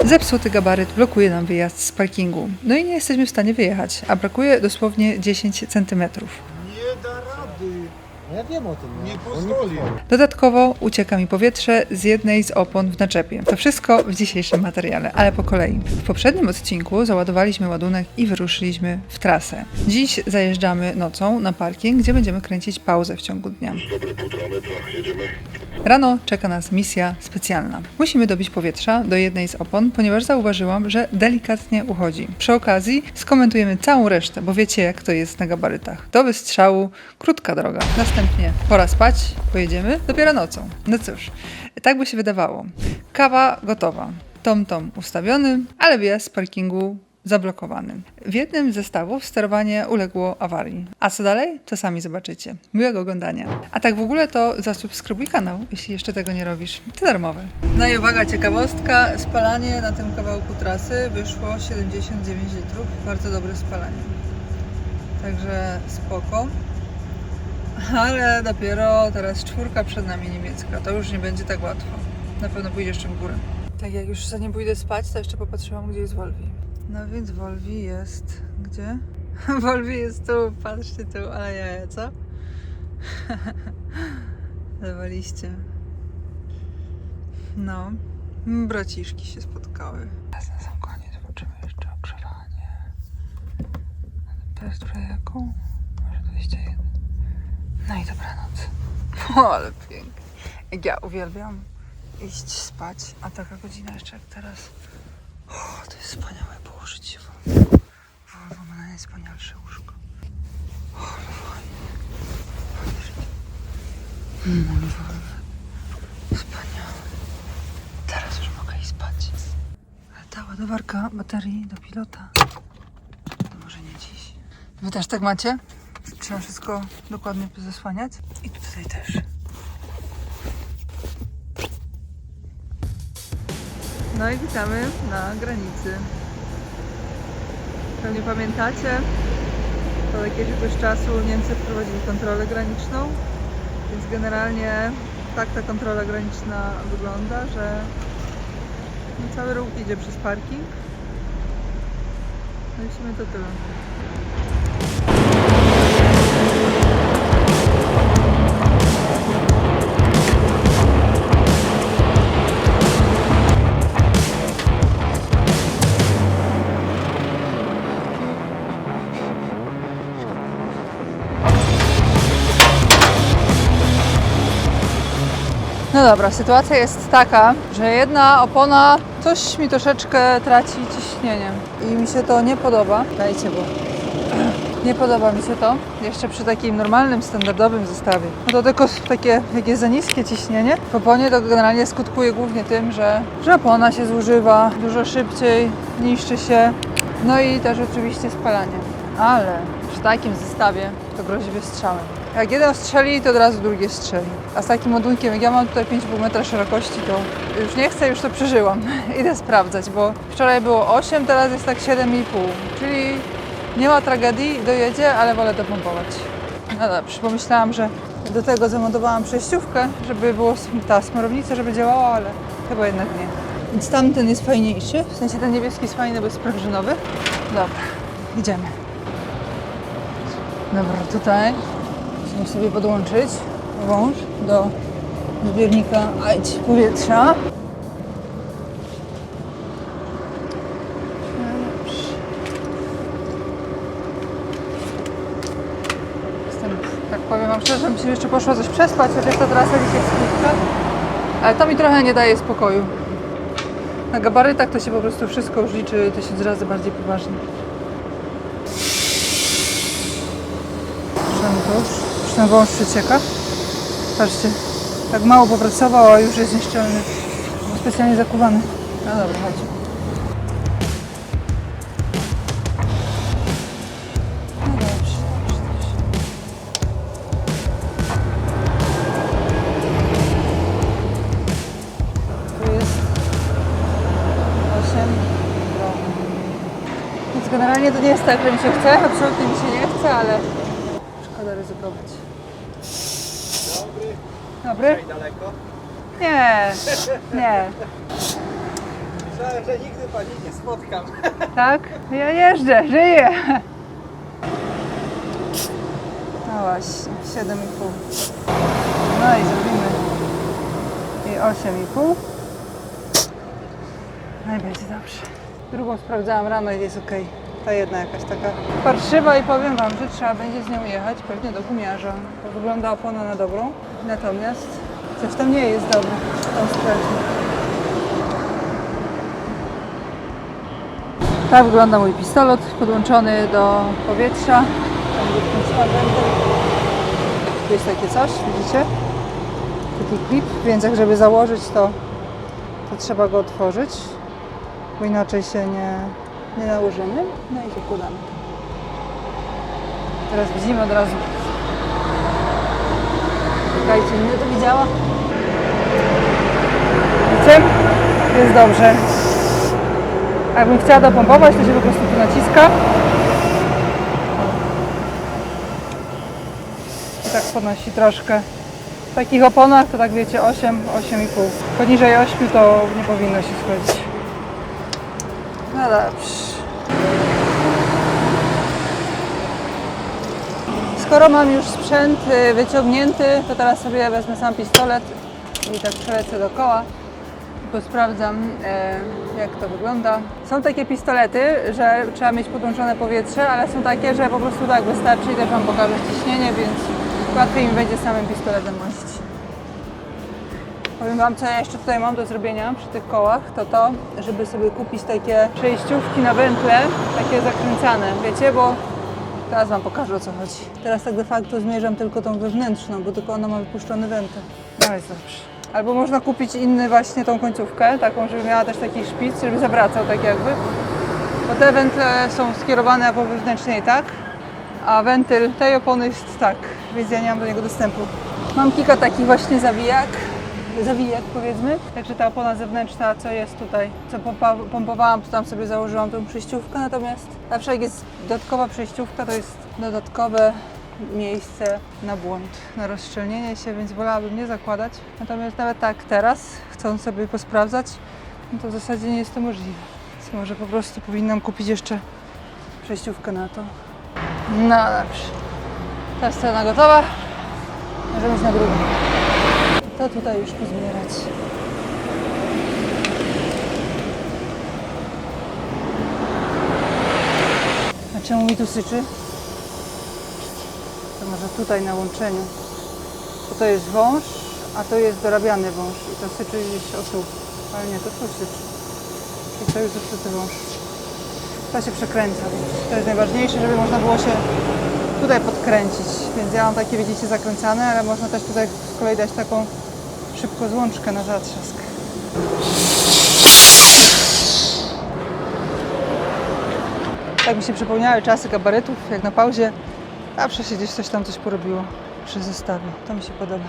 Zepsuty gabaryt blokuje nam wyjazd z parkingu. No i nie jesteśmy w stanie wyjechać, a brakuje dosłownie 10 cm. Nie da rady. Ja wiem o tym. Nie pozwoli. Dodatkowo ucieka mi powietrze z jednej z opon w naczepie. To wszystko w dzisiejszym materiale, ale po kolei. W poprzednim odcinku załadowaliśmy ładunek i wyruszyliśmy w trasę. Dziś zajeżdżamy nocą na parking, gdzie będziemy kręcić pauzę w ciągu dnia. Dobre 1,5 metra, jedziemy. Rano czeka nas misja specjalna. Musimy dobić powietrza do jednej z opon, ponieważ zauważyłam, że delikatnie uchodzi. Przy okazji skomentujemy całą resztę, bo wiecie jak to jest na gabarytach. Do wystrzału krótka droga. Następnie pora spać, pojedziemy dopiero nocą. No cóż, tak by się wydawało. Kawa gotowa. Tom ustawiony, ale wjazd z parkingu zablokowany. W jednym z zestawów sterowanie uległo awarii. A co dalej? To sami zobaczycie. Miłego oglądania. A tak w ogóle to zasubskrybuj kanał, jeśli jeszcze tego nie robisz. To darmowe. No i uwaga, ciekawostka. Spalanie na tym kawałku trasy wyszło 79 litrów. Bardzo dobre spalanie. Także spoko. Ale dopiero teraz 4 przed nami niemiecka. To już nie będzie tak łatwo. Na pewno pójdzie jeszcze w górę. Tak jak już zanim pójdę spać, to jeszcze popatrzyłam, gdzie jest Wolwi. No więc Wolwi jest... Gdzie? Wolwi jest tu, patrzcie tu, ale jaja, co? Dawaliście. No. Braciszki się spotkały. Teraz na sam koniec zobaczymy jeszcze ogrzewanie. Test projeku. Może 21. No i dobranoc. O, ale pięknie. Jak ja uwielbiam iść spać, a taka godzina jeszcze jak teraz. O, to jest wspaniałe położyć się w Volvo. Volvo ma najwspanialsze łóżko. O, ale fajnie. Volvo. Wspaniałe. Teraz już mogę iść spać. Ale ta ładowarka baterii do pilota to może nie dziś. Wy też tak macie? Trzeba wszystko dokładnie zasłaniać. I tutaj też. No i witamy na granicy. Pewnie pamiętacie, od jakiegoś czasu Niemcy wprowadzili kontrolę graniczną, więc generalnie tak ta kontrola graniczna wygląda, że cały ruch idzie przez parking. No i w sumie to tyle. No dobra, sytuacja jest taka, że jedna opona coś mi troszeczkę traci ciśnienie i mi się to nie podoba. Dajcie, bo nie podoba mi się to. Jeszcze przy takim normalnym, standardowym zestawie. No to tylko takie, jak jest za niskie ciśnienie w oponie, to generalnie skutkuje głównie tym, że opona się zużywa dużo szybciej, niszczy się, no i też oczywiście spalanie. Ale przy takim zestawie to grozi wystrzałem. Jak jeden strzeli, to od razu drugie strzeli. A z takim ładunkiem, jak ja mam tutaj 5,5 metra szerokości, to już nie chcę, już to przeżyłam. Idę sprawdzać, bo wczoraj było 8, teraz jest tak 7,5. Czyli nie ma tragedii, dojedzie, ale wolę dopompować. No dobrze, pomyślałam, że do tego zamontowałam przejściówkę, żeby było ta smarownica, żeby działała, ale chyba jednak nie. Więc tamten jest fajniejszy, w sensie ten niebieski jest fajny, bo jest sprężynowy. Dobra, idziemy. Dobra, tutaj musimy sobie podłączyć wąż do zbiornika powietrza. Tak powiem wam szczerze, bym się jeszcze poszła coś przespać, chociaż ta trasa dzisiaj jest krótka. Ale to mi trochę nie daje spokoju. Na gabarytach to się po prostu wszystko już liczy 1000 razy bardziej poważnie. Już ten wąż przecieka. Patrzcie, tak mało popracował, a już jest nieszczelny. Był specjalnie zakuwany. No dobra, chodź. No dobrze. Tu jest 8. Więc generalnie to nie jest tak, że mi się chce, absolutnie mi się nie chce, ale szkoda ryzykować. Dobry? Daleko? Nie, nie. Myślałem, że nigdy pani nie spotkam. Tak? Ja jeżdżę, żyję. No właśnie, 7,5. No i zrobimy i 8,5. No i będzie dobrze. Drugą sprawdzałam rano i jest ok. Ta jedna jakaś taka parszywa i powiem Wam, że trzeba będzie z nią jechać pewnie do gumiarza, bo wygląda opona na dobrą. Natomiast coś tam nie jest dobre. Tam sprawdźmy. Tak wygląda mój pistolet podłączony do powietrza. Tam gdzie wkręciłam wentyl. Tu jest takie coś, widzicie? Taki klip, więc jak żeby założyć to trzeba go otworzyć, bo inaczej się nie nałożymy. No i zakładamy. Teraz widzimy od razu. Czekajcie, mnie to widziała. Widzicie? Jest dobrze. A jakbym chciała dopompować, to się po prostu tu naciska. I tak podnosi troszkę. W takich oponach to tak wiecie 8, 8,5. Poniżej 8 to nie powinno się schodzić. No dobrze. Skoro mam już sprzęt wyciągnięty, to teraz sobie wezmę sam pistolet i tak przelecę dookoła. Sprawdzam, jak to wygląda. Są takie pistolety, że trzeba mieć podłączone powietrze, ale są takie, że po prostu tak wystarczy i też Wam pokażę ciśnienie, więc łatwiej mi będzie samym pistoletem wozić. Powiem Wam, co ja jeszcze tutaj mam do zrobienia przy tych kołach, to, żeby sobie kupić takie przejściówki na wętle, takie zakręcane, wiecie, bo teraz Wam pokażę, o co chodzi. Teraz tak de facto zmierzam tylko tą wewnętrzną, bo tylko ona ma wypuszczony wentyl. No jest dobrze. Albo można kupić inny właśnie tą końcówkę, taką, żeby miała też taki szpic, żeby zawracał tak jakby. Bo te wentle są skierowane po wewnętrznej tak, a wentyl tej opony jest tak, więc ja nie mam do niego dostępu. Mam kilka takich właśnie zawijek powiedzmy, także ta opona zewnętrzna, co jest tutaj, co pompowałam, to tam sobie założyłam tą przejściówkę, natomiast zawsze jak jest dodatkowa przejściówka, to jest dodatkowe miejsce na błąd, na rozszczelnienie się, więc wolałabym nie zakładać. Natomiast nawet tak teraz, chcąc sobie posprawdzać, no to w zasadzie nie jest to możliwe. Więc może po prostu powinnam kupić jeszcze przejściówkę na to. No dobrze. Ta scena gotowa. Możemy iść na drugą. To tutaj już pozbierać. A czemu mi tu syczy? To może tutaj na łączeniu. Bo to jest wąż, a to jest dorabiany wąż. I to syczy gdzieś o tu. Ale nie, to tu syczy. I to już zepsuty wąż. To się przekręca, więc to jest najważniejsze, żeby można było się tutaj podkręcić. Więc ja mam takie, widzicie, zakręcane, ale można też tutaj z kolei dać taką szybko złączkę na zatrzask. Tak mi się przypomniały czasy gabarytów, jak na pauzie zawsze się gdzieś coś porobiło przy zestawie. To mi się podoba.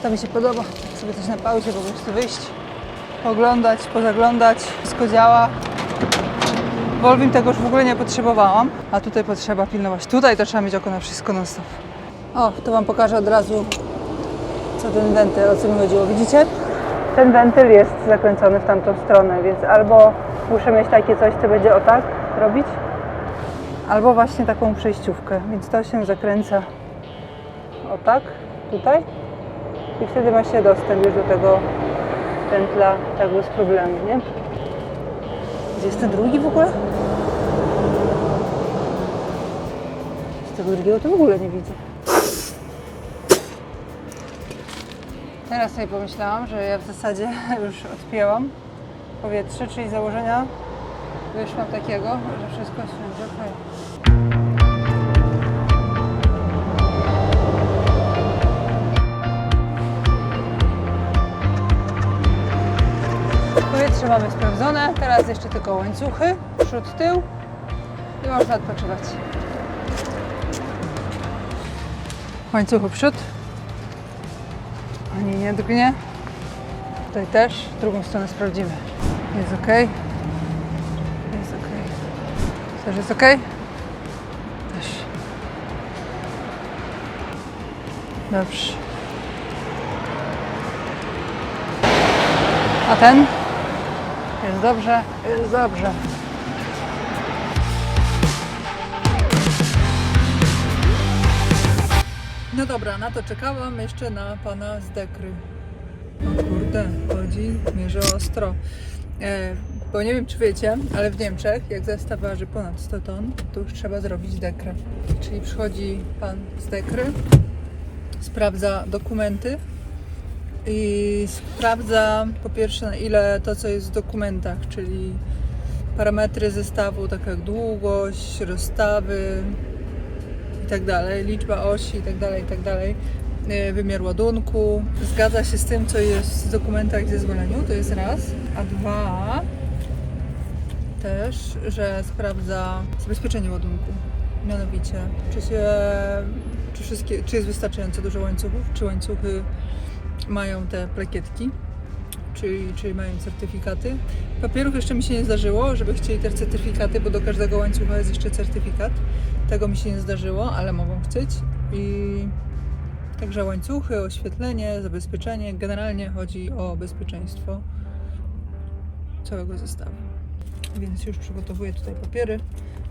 To mi się podoba. Sobie coś na pauzie po prostu wyjść, pooglądać, pozaglądać. Wszystko działa. W Olwim tego już w ogóle nie potrzebowałam, a tutaj potrzeba pilnować. Tutaj to trzeba mieć oko na wszystko non stop. O, to Wam pokażę od razu, co ten wentyl, o co mi chodziło. Widzicie? Ten wentyl jest zakręcony w tamtą stronę, więc albo muszę mieć takie coś, co będzie o tak robić, albo właśnie taką przejściówkę, więc to się zakręca o tak, tutaj i wtedy ma się dostęp już do tego wętla tak bez problemu, nie? Gdzie jest ten drugi w ogóle? Z tego drugiego to w ogóle nie widzę. Teraz sobie pomyślałam, że ja w zasadzie już odpięłam powietrze, czyli założenia wyszłam takiego, że wszystko jest wszędzie okej. Powietrze mamy sprawdzone, teraz jeszcze tylko łańcuchy, przód, tył i można odpoczywać. Łańcuchy przód, ani nie drgnie. Tutaj też, drugą stronę sprawdzimy. Jest ok. Jest ok. Też jest ok? Też. Dobrze. A ten? Jest Jest dobrze, jest dobrze. No dobra, na to czekałam jeszcze na pana z Dekry. O kurde, chodzi, mierzy ostro. Bo nie wiem, czy wiecie, ale w Niemczech, jak zestaw waży ponad 100 ton, to już trzeba zrobić dekrę. Czyli przychodzi pan z Dekry, sprawdza dokumenty i sprawdza po pierwsze, na ile to, co jest w dokumentach, czyli parametry zestawu, tak jak długość, rozstawy i tak dalej, liczba osi i tak dalej, wymiar ładunku, zgadza się z tym, co jest w dokumentach i zezwoleniu, to jest raz, a dwa też, że sprawdza zabezpieczenie ładunku, mianowicie czy jest wystarczająco dużo łańcuchów, czy łańcuchy mają te plakietki, czyli mają certyfikaty. Papierów jeszcze mi się nie zdarzyło, żeby chcieli te certyfikaty, bo do każdego łańcucha jest jeszcze certyfikat. Tego mi się nie zdarzyło, ale mogą chcieć. I także łańcuchy, oświetlenie, zabezpieczenie. Generalnie chodzi o bezpieczeństwo całego zestawu. Więc już przygotowuję tutaj papiery.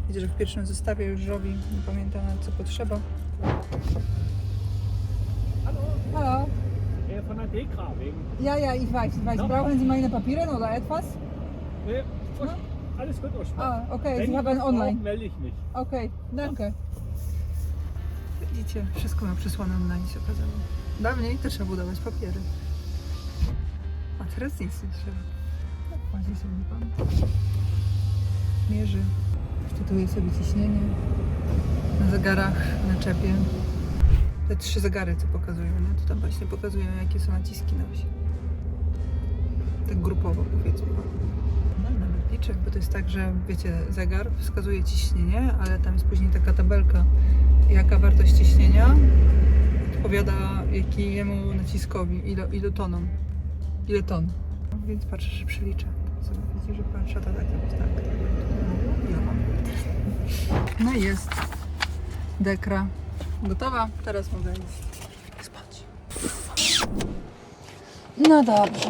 Widzę, że w pierwszym zestawie już robi, nie pamiętam nawet co potrzeba. Halo. Von der Dekra wegen. Ja, ich weiß. No. Brauchen Sie meine Papiere oder etwas? Nee, alles gut, Okay, Wenn Sie ich haben was online. brauche, melde ich mich. Okay, danke. Widzicie, wszystko miał przysłane online, się okazało. Dawniej też trzeba było dawać papiery. A teraz nic nie trzeba. Łazi sobie pan. Mierzy. Szczytuje sobie ciśnienie. Na zegarach, na czepie. Te 3 zegary, co pokazują, nie? To tam właśnie pokazują, jakie są naciski na osi. Tak grupowo, powiedzmy. No i nawet liczę, bo to jest tak, że wiecie, zegar wskazuje ciśnienie, ale tam jest później taka tabelka, jaka wartość ciśnienia odpowiada jakiemu naciskowi, ile tonom. Ile ton. No, więc patrzę, że przeliczę. Sobie widzicie, że patrzę, to tak, tak. Ile mam? No i jest dekra gotowa. Teraz mogę iść spać. No dobrze.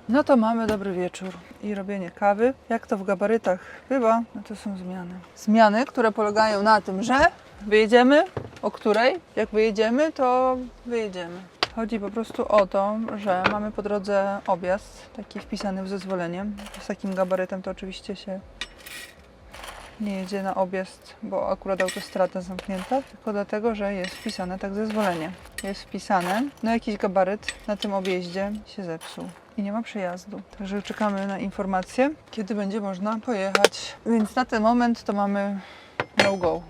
No to mamy dobry wieczór i robienie kawy. Jak to w gabarytach bywa, no to są zmiany. Zmiany, które polegają na tym, że wyjedziemy, o której? Jak wyjedziemy, to wyjedziemy. Chodzi po prostu o to, że mamy po drodze objazd, taki wpisany w zezwolenie. Z takim gabarytem to oczywiście się nie jedzie na objazd, bo akurat autostrada zamknięta, tylko dlatego, że jest wpisane tak zezwolenie. Jest wpisane, no jakiś gabaryt na tym objeździe się zepsuł i nie ma przejazdu. Także czekamy na informację, kiedy będzie można pojechać. Więc na ten moment to mamy no go.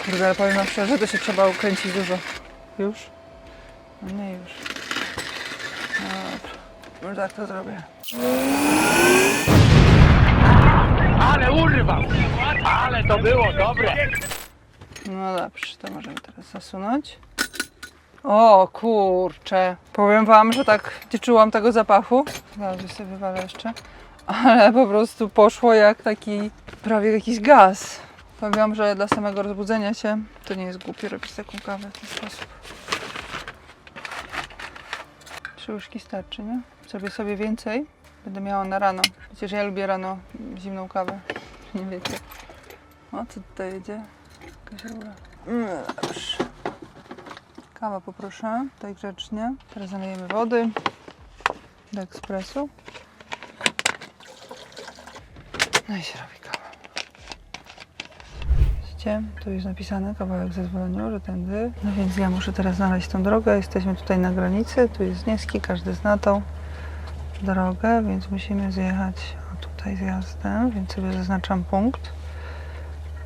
Kurde, ale powiem wam szczerze, to się trzeba ukręcić dużo. Już? No nie już. Dobra, może tak to zrobię. Ale urwał! Ale to było dobre! No dobrze, to możemy teraz zasunąć. O kurczę, powiem wam, że tak nie czułam tego zapachu. Zaraz sobie wywalę jeszcze. Ale po prostu poszło jak taki, prawie jakiś gaz. Powiem wam, że dla samego rozbudzenia się to nie jest głupie robić taką kawę w ten sposób. 3 łyżki starczy, nie? Zrobię sobie więcej. Będę miała na rano. Przecież ja lubię rano zimną kawę. Nie wiecie. O, co tutaj jedzie? Jakaś rura. Dobrze. Kawa poproszę, tutaj grzecznie. Teraz nalejemy wody do ekspresu. No i się robi kawa. Widzicie, tu jest napisane kawałek zezwolenia, że tędy. No więc ja muszę teraz znaleźć tą drogę. Jesteśmy tutaj na granicy, tu jest Niewski, każdy zna tą drogę, więc musimy zjechać tutaj zjazdem, więc sobie zaznaczam punkt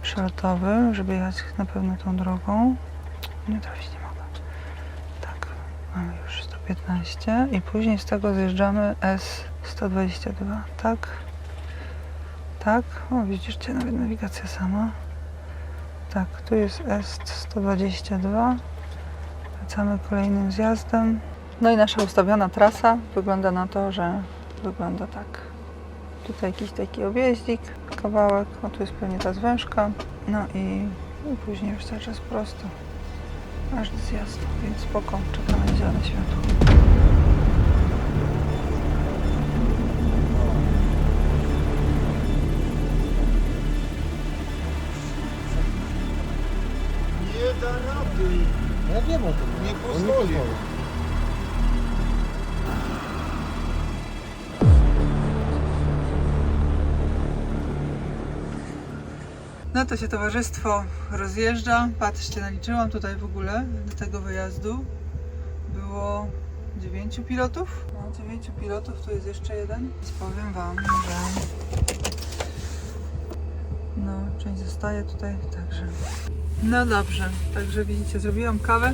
przelotowy, żeby jechać na pewno tą drogą. Nie trafić nie mogę. Tak, mamy już 115 i później z tego zjeżdżamy S122, tak? Tak, o widzicie, nawet nawigacja sama. Tak, tu jest S122. Wracamy kolejnym zjazdem. No i nasza ustawiona trasa wygląda na to, że wygląda tak. Tutaj jakiś taki objeździk, kawałek, o tu jest pewnie ta zwężka. No i później już cały czas prosto. Każdy zjazd, więc spoko, czekamy na zielone światło. Nie da rady. Ja wiem o tym. Nie pozwoli. No to się towarzystwo rozjeżdża. Patrzcie, naliczyłam tutaj w ogóle do tego wyjazdu. Było 9 pilotów. No, 9 pilotów, tu jest jeszcze jeden. Więc powiem wam, że no, część zostaje tutaj, także. No dobrze, także widzicie, zrobiłam kawę.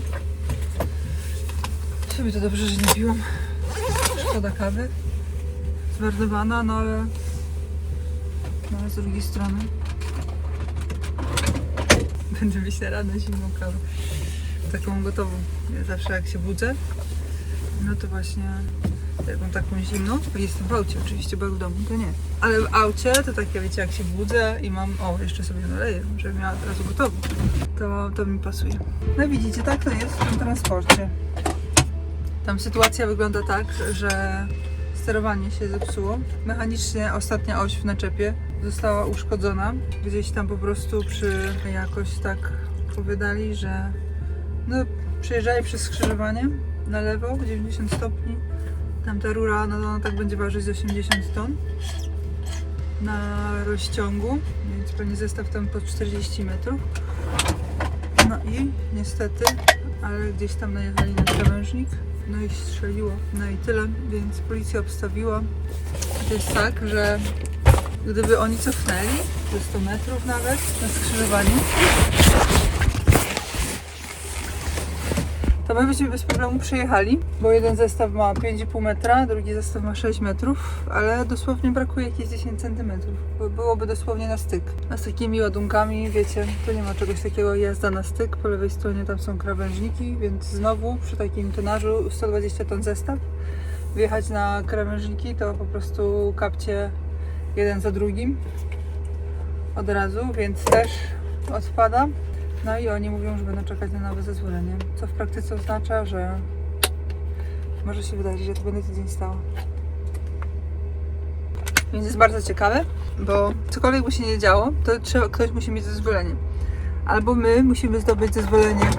Sobie to dobrze, że nie piłam. Szkoda kawy. Zmarnowana, no ale z drugiej strony będę mieć na rano zimną kawę. Taką gotową. Ja zawsze jak się budzę, no to właśnie jak mam taką zimną, jestem w aucie oczywiście, bo jak w domu to nie. Ale w aucie to takie, wiecie, jak się budzę i mam, o, jeszcze sobie naleję, żeby miała od razu gotową. To mi pasuje. No widzicie, tak to jest w tym transporcie. Tam sytuacja wygląda tak, że sterowanie się zepsuło. Mechanicznie ostatnia oś w naczepie została uszkodzona. Gdzieś tam po prostu jakoś tak powiadali, że no, przejeżdżali przez skrzyżowanie na lewo 90 stopni. Tam ta rura, no ona tak będzie ważyć z 80 ton na rozciągu, więc pewnie zestaw tam po 40 metrów. No i niestety, ale gdzieś tam najechali na krawężnik. No i strzeliło. No i tyle, więc policja obstawiła. To jest tak, że gdyby oni cofnęli ze 100 metrów nawet na skrzyżowaniu, to my byśmy bez problemu przejechali, bo jeden zestaw ma 5,5 metra, drugi zestaw ma 6 metrów, ale dosłownie brakuje jakieś 10 centymetrów, bo byłoby dosłownie na styk. A z takimi ładunkami, wiecie, to nie ma czegoś takiego jazda na styk, po lewej stronie tam są krawężniki, więc znowu przy takim tonażu 120 ton zestaw, wjechać na krawężniki to po prostu kapcie jeden za drugim od razu, więc też odpada. No i oni mówią, że będą czekać na nowe zezwolenie, co w praktyce oznacza, że może się wydarzyć, że to będę tydzień stała. Więc jest bardzo ciekawe, bo cokolwiek by się nie działo, to ktoś musi mieć zezwolenie. Albo my musimy zdobyć zezwolenie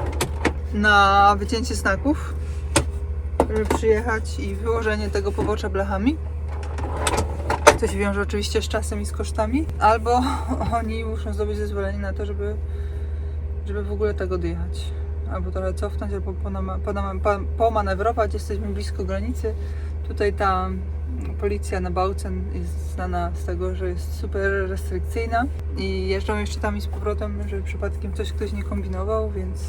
na wycięcie znaków, żeby przyjechać i wyłożenie tego pobocza blachami. To się wiąże oczywiście z czasem i z kosztami. Albo oni muszą zdobyć zezwolenie na to, żeby w ogóle tego dojechać. Albo trochę cofnąć, albo pomanewrować. Jesteśmy blisko granicy. Tutaj ta policja na Bautzen jest znana z tego, że jest super restrykcyjna i jeżdżą jeszcze tam i z powrotem, żeby przypadkiem ktoś nie kombinował, więc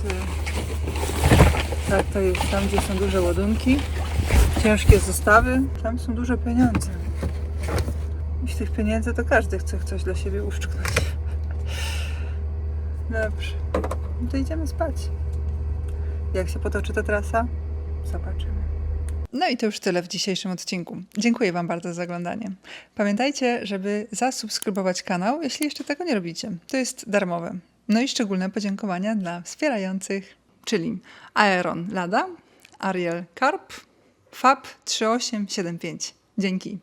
tak to jest tam, gdzie są duże ładunki, ciężkie zestawy, tam są duże pieniądze. I z tych pieniędzy to każdy chce coś dla siebie uszczknąć. Dobrze, no to idziemy spać. Jak się potoczy ta trasa? Zobaczymy. No i to już tyle w dzisiejszym odcinku. Dziękuję Wam bardzo za oglądanie. Pamiętajcie, żeby zasubskrybować kanał, jeśli jeszcze tego nie robicie. To jest darmowe. No i szczególne podziękowania dla wspierających, czyli Aeron Lada, Ariel Karp, Fab 3875. Dzięki.